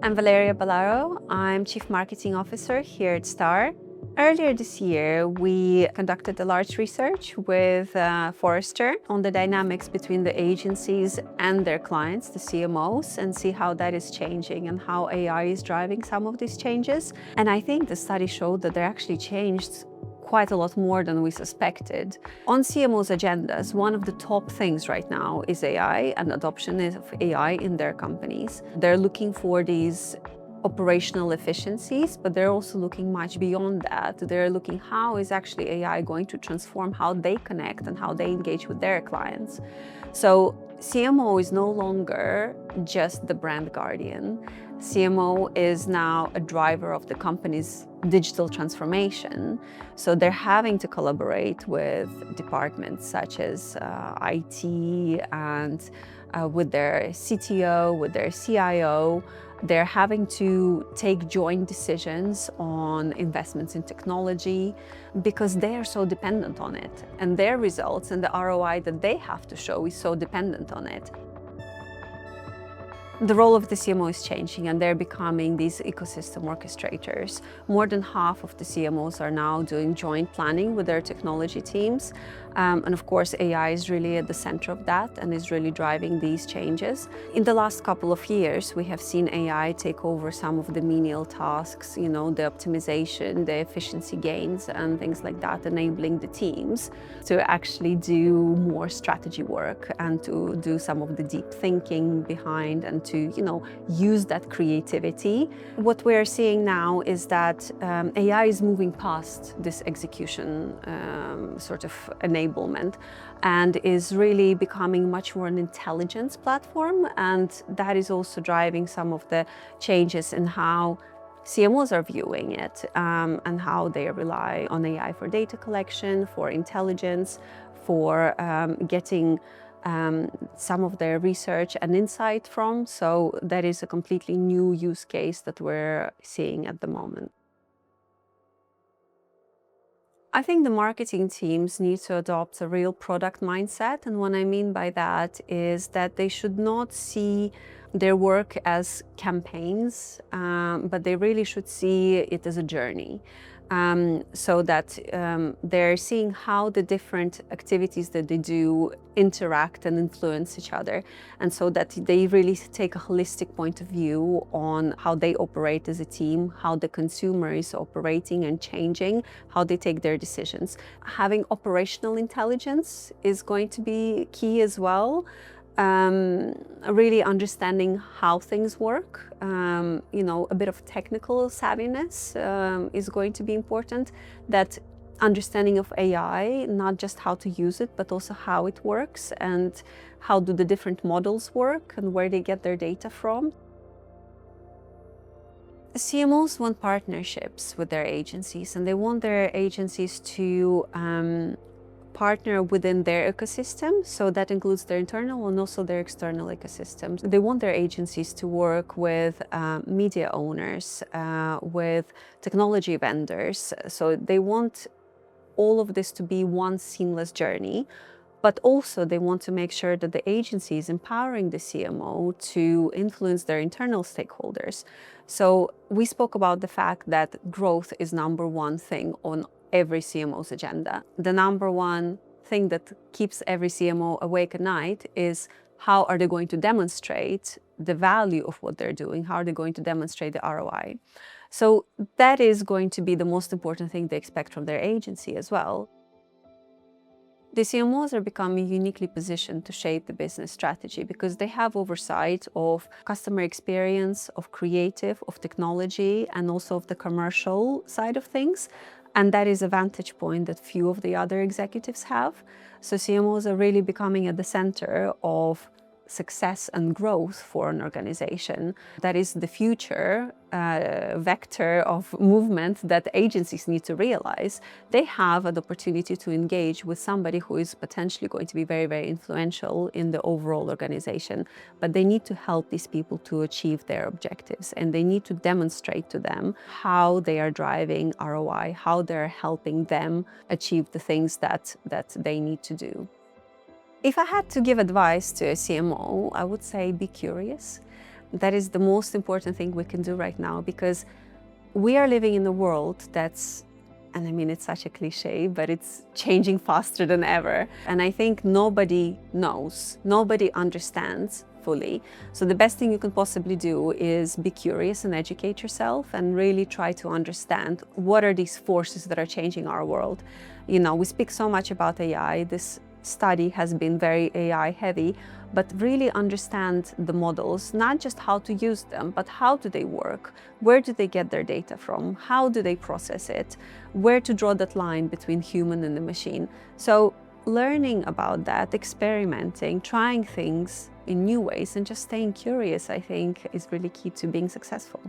I'm Valeria Balaro. I'm Chief Marketing Officer here at Star. Earlier this year, we conducted a large research with Forrester on the dynamics between the agencies and their clients, the CMOs, and see how that is changing and how AI is driving some of these changes. And I think the study showed that they're actually changed quite a lot more than we suspected. On CMOs' agendas, one of the top things right now is AI and adoption of AI in their companies. They're looking for these operational efficiencies, but they're also looking much beyond that. They're looking how is actually AI going to transform how they connect and how they engage with their clients. So CMO is no longer just the brand guardian. CMO is now a driver of the company's digital transformation. So they're having to collaborate with departments such as IT and with their CTO, with their CIO. They're having to take joint decisions on investments in technology because they are so dependent on it. And their results and the ROI that they have to show is so dependent on it. The role of the CMO is changing and they're becoming these ecosystem orchestrators. More than half of the CMOs are now doing joint planning with their technology teams. And of course, AI is really at the center of that and is really driving these changes. In the last couple of years, we have seen AI take over some of the menial tasks, the optimization, the efficiency gains and things like that, enabling the teams to actually do more strategy work and to do some of the deep thinking behind and to use that creativity. What we're seeing now is that AI is moving past this execution sort of enablement and is really becoming much more an intelligence platform, and that is also driving some of the changes in how CMOs are viewing it and how they rely on AI for data collection, for intelligence, for getting some of their research and insight from. So that is a completely new use case that we're seeing at the moment. I think the marketing teams need to adopt a real product mindset. And what I mean by that is that they should not see their work as campaigns, but they really should see it as a journey. So that they're seeing how the different activities that they do interact and influence each other. And so that they really take a holistic point of view on how they operate as a team, how the consumer is operating and changing, how they take their decisions. Having operational intelligence is going to be key as well. Really understanding how things work, a bit of technical savviness is going to be important. That understanding of AI, not just how to use it, but also how it works and how do the different models work and where they get their data from. CMOs want partnerships with their agencies, and they want their agencies to partner within their ecosystem. So that includes their internal and also their external ecosystems. They want their agencies to work with media owners, with technology vendors. So they want all of this to be one seamless journey, but also they want to make sure that the agency is empowering the CMO to influence their internal stakeholders. So we spoke about the fact that growth is number one thing on every CMO's agenda. The number one thing that keeps every CMO awake at night is how are they going to demonstrate the value of what they're doing? How are they going to demonstrate the ROI? So that is going to be the most important thing they expect from their agency as well. The CMOs are becoming uniquely positioned to shape the business strategy because they have oversight of customer experience, of creative, of technology, and also of the commercial side of things. And that is a vantage point that few of the other executives have. So CMOs are really becoming at the center of success and growth for an organization. That is the future vector of movement that agencies need to realize. They have an opportunity to engage with somebody who is potentially going to be very, very influential in the overall organization, but they need to help these people to achieve their objectives, and they need to demonstrate to them how they are driving ROI, how they're helping them achieve the things that they need to do. If I had to give advice to a CMO, I would say be curious. That is the most important thing we can do right now, because we are living in a world that's, and I mean, it's such a cliche, but it's changing faster than ever. And I think nobody knows, nobody understands fully. So the best thing you can possibly do is be curious and educate yourself and really try to understand what are these forces that are changing our world. You know, we speak so much about AI. This study has been very AI heavy, but really understand the models, not just how to use them, but how do they work? Where do they get their data from? How do they process it? Where to draw that line between human and the machine? So learning about that, experimenting, trying things in new ways, and just staying curious, I think, is really key to being successful.